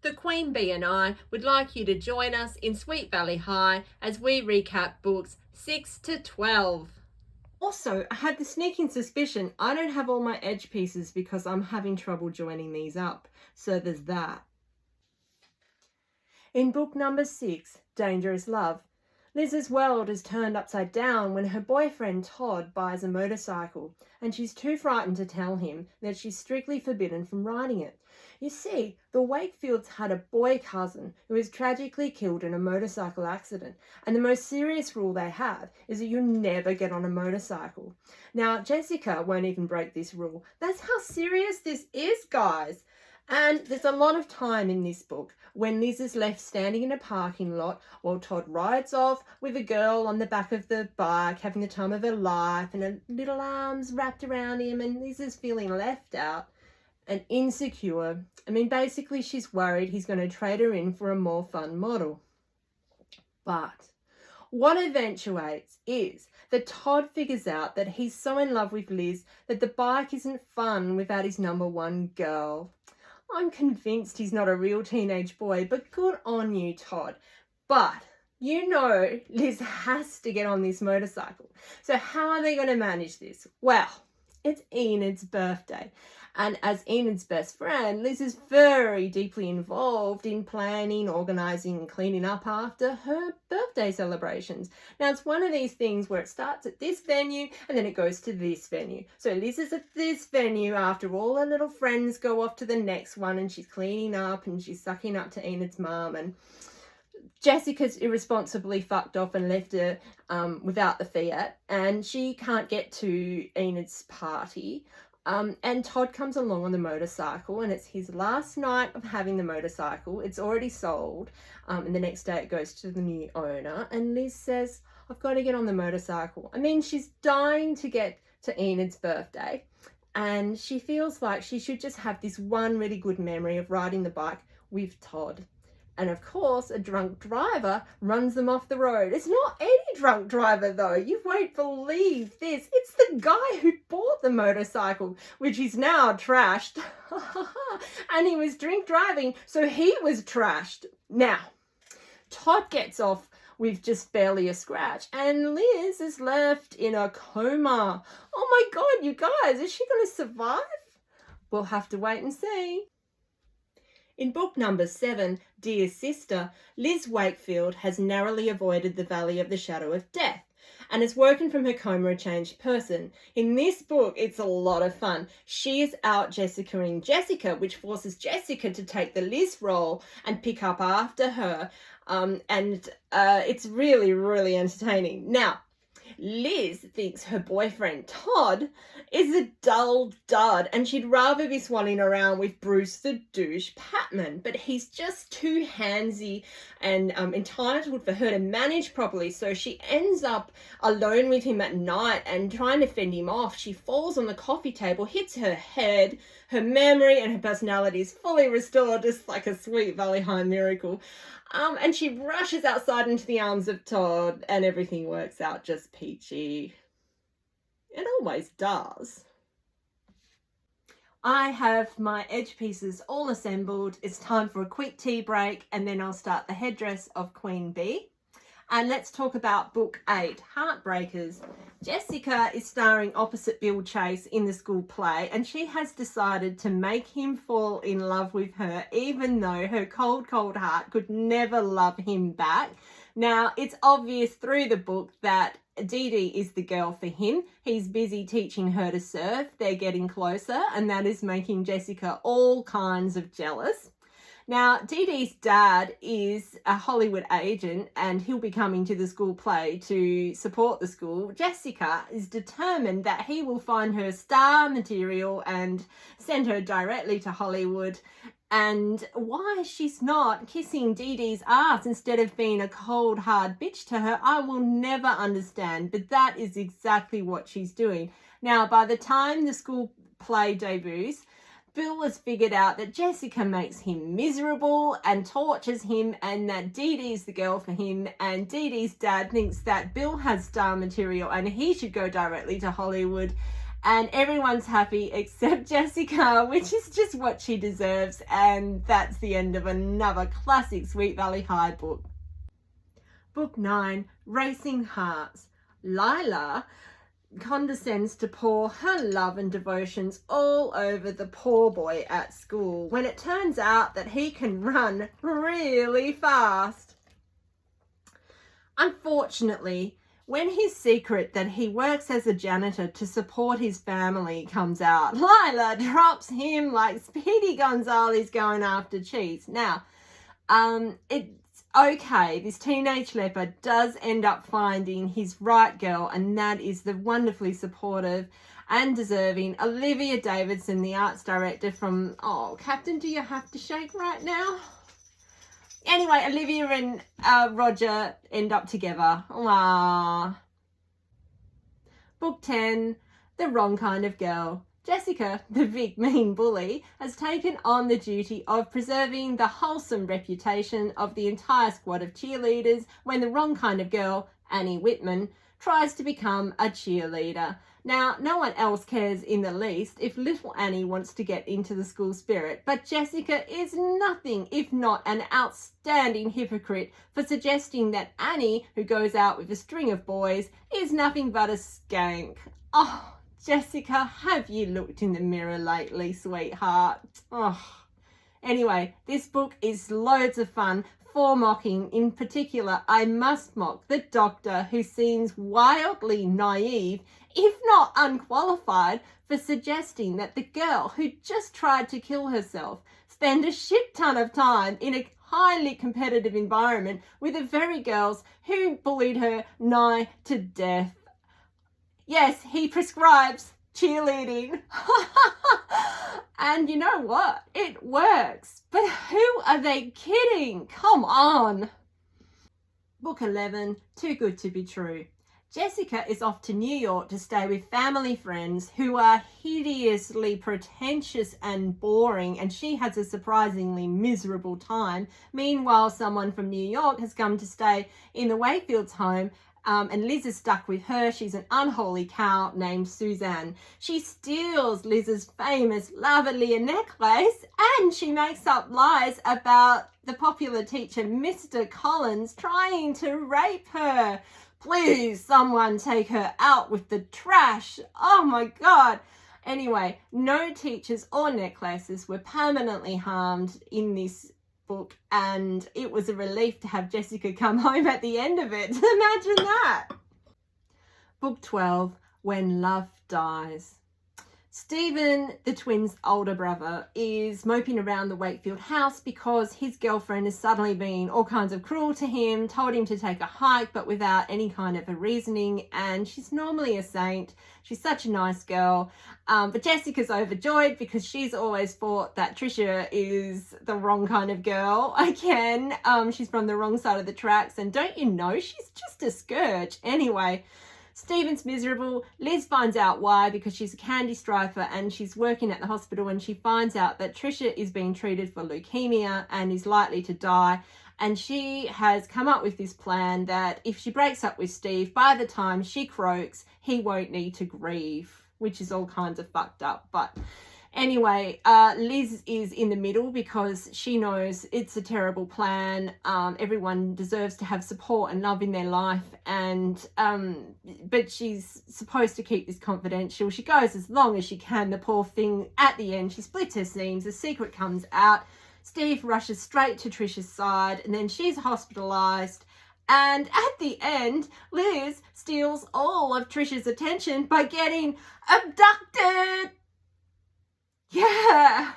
The Queen Bee and I would like you to join us in Sweet Valley High as we recap books 6 to 12. Also, I had the sneaking suspicion I don't have all my edge pieces because I'm having trouble joining these up. So there's that. In book number 6, Dangerous Love, Liz's world is turned upside down when her boyfriend Todd buys a motorcycle and she's too frightened to tell him that she's strictly forbidden from riding it. You see, the Wakefields had a boy cousin who was tragically killed in a motorcycle accident, and the most serious rule they have is that you never get on a motorcycle. Now, Jessica won't even break this rule. That's how serious this is, guys. And there's a lot of time in this book when Liz is left standing in a parking lot while Todd rides off with a girl on the back of the bike having the time of her life and her little arms wrapped around him, and Liz is feeling left out and insecure. I mean, basically she's worried he's going to trade her in for a more fun model. But what eventuates is that Todd figures out that he's so in love with Liz that the bike isn't fun without his number one girl. I'm convinced he's not a real teenage boy, but good on you, Todd. But you know Liz has to get on this motorcycle. So how are they going to manage this? Well, it's Enid's birthday. And as Enid's best friend, Liz is very deeply involved in planning, organising and cleaning up after her birthday celebrations. Now, it's one of these things where it starts at this venue and then it goes to this venue. So Liz is at this venue after all her little friends go off to the next one, and she's cleaning up and she's sucking up to Enid's mum, and Jessica's irresponsibly fucked off and left her without the Fiat, and she can't get to Enid's party. And Todd comes along on the motorcycle, and it's his last night of having the motorcycle. It's already sold, and the next day it goes to the new owner, and Liz says, I've got to get on the motorcycle. I mean, she's dying to get to Enid's birthday, and she feels like she should just have this one really good memory of riding the bike with Todd. And of course, a drunk driver runs them off the road. It's not any drunk driver, though. You won't believe this. It's the guy who bought the motorcycle, which is now trashed. And he was drink driving, so he was trashed. Now, Todd gets off with just barely a scratch, and Liz is left in a coma. Oh my God, you guys, is she going to survive? We'll have to wait and see. In book number 7, Dear Sister, Liz Wakefield has narrowly avoided the Valley of the Shadow of Death and has woken from her coma a changed person. In this book, it's a lot of fun. She is out Jessica-ing Jessica, which forces Jessica to take the Liz role and pick up after her. It's really, really entertaining. Now, Liz thinks her boyfriend Todd is a dull dud and she'd rather be swanning around with Bruce the douche Patman, but he's just too handsy and entitled for her to manage properly, so she ends up alone with him at night and trying to fend him off. She falls on the coffee table, hits her head, her memory and her personality is fully restored, just like a Sweet Valley High miracle. And she rushes outside into the arms of Todd and everything works out just peachy. It always does. I have my edge pieces all assembled. It's time for a quick tea break and then I'll start the headdress of Queen Bee. And let's talk about book 8, Heartbreakers. Jessica is starring opposite Bill Chase in the school play, and she has decided to make him fall in love with her, even though her cold, cold heart could never love him back. Now, it's obvious through the book that Dee Dee is the girl for him. He's busy teaching her to surf. They're getting closer, and that is making Jessica all kinds of jealous. Now, Dee Dee's dad is a Hollywood agent and he'll be coming to the school play to support the school. Jessica is determined that he will find her star material and send her directly to Hollywood. And why she's not kissing Dee Dee's ass instead of being a cold, hard bitch to her, I will never understand. But that is exactly what she's doing. Now, by the time the school play debuts, Bill has figured out that Jessica makes him miserable and tortures him, and that Dee Dee's the girl for him, and Dee Dee's dad thinks that Bill has star material and he should go directly to Hollywood. and everyone's happy except Jessica, which is just what she deserves. And that's the end of another classic Sweet Valley High book. Book 9, Racing Hearts. Lila condescends to pour her love and devotions all over the poor boy at school when it turns out that he can run really fast. Unfortunately, when his secret that he works as a janitor to support his family comes out, Lila drops him like Speedy Gonzales going after cheese. Now, it's okay, this teenage leper does end up finding his right girl, and that is the wonderfully supportive and deserving Olivia Davidson, the arts director from, oh, Captain, do you have to shake right now? Anyway, Olivia and Roger end up together. Aww. Book 10, The Wrong Kind of Girl. Jessica, the big mean bully, has taken on the duty of preserving the wholesome reputation of the entire squad of cheerleaders when the wrong kind of girl, Annie Whitman, tries to become a cheerleader. Now, no one else cares in the least if little Annie wants to get into the school spirit, but Jessica is nothing if not an outstanding hypocrite for suggesting that Annie, who goes out with a string of boys, is nothing but a skank. Oh, Jessica, have you looked in the mirror lately, sweetheart? Oh. Anyway, this book is loads of fun for mocking. In particular, I must mock the doctor, who seems wildly naive, if not unqualified, for suggesting that the girl who just tried to kill herself spend a shit ton of time in a highly competitive environment with the very girls who bullied her nigh to death. Yes, he prescribes cheerleading. And you know what? It works. But who are they kidding? Come on. Book 11, Too Good to Be True. Jessica is off to New York to stay with family friends who are hideously pretentious and boring, and she has a surprisingly miserable time. Meanwhile, someone from New York has come to stay in the Wayfields' home, and Liz is stuck with her. She's an unholy cow named Suzanne. She steals Liz's famous lavalier necklace, and she makes up lies about the popular teacher, Mr. Collins, trying to rape her. Please, someone take her out with the trash. Oh my God. Anyway, no teachers or necklaces were permanently harmed in this book, and it was a relief to have Jessica come home at the end of it. Imagine that. Book 12, When Love Dies. Stephen, the twins' older brother, is moping around the Wakefield house because his girlfriend has suddenly been all kinds of cruel to him, told him to take a hike but without any kind of a reasoning, and she's normally a saint. She's such a nice girl, but Jessica's overjoyed because she's always thought that Trisha is the wrong kind of girl. Again, she's from the wrong side of the tracks, and don't you know, she's just a scourge. Anyway, Stephen's miserable. Liz finds out why, because she's a candy striper and she's working at the hospital, and she finds out that Trisha is being treated for leukemia and is likely to die. And she has come up with this plan that if she breaks up with Steve, by the time she croaks, he won't need to grieve, which is all kinds of fucked up. But anyway, Liz is in the middle because she knows it's a terrible plan. Everyone deserves to have support and love in their life, and but she's supposed to keep this confidential. She goes as long as she can. The poor thing, at the end, she splits her seams. The secret comes out. Steve rushes straight to Trisha's side, and then she's hospitalized. And at the end, Liz steals all of Trisha's attention by getting abducted. Yeah.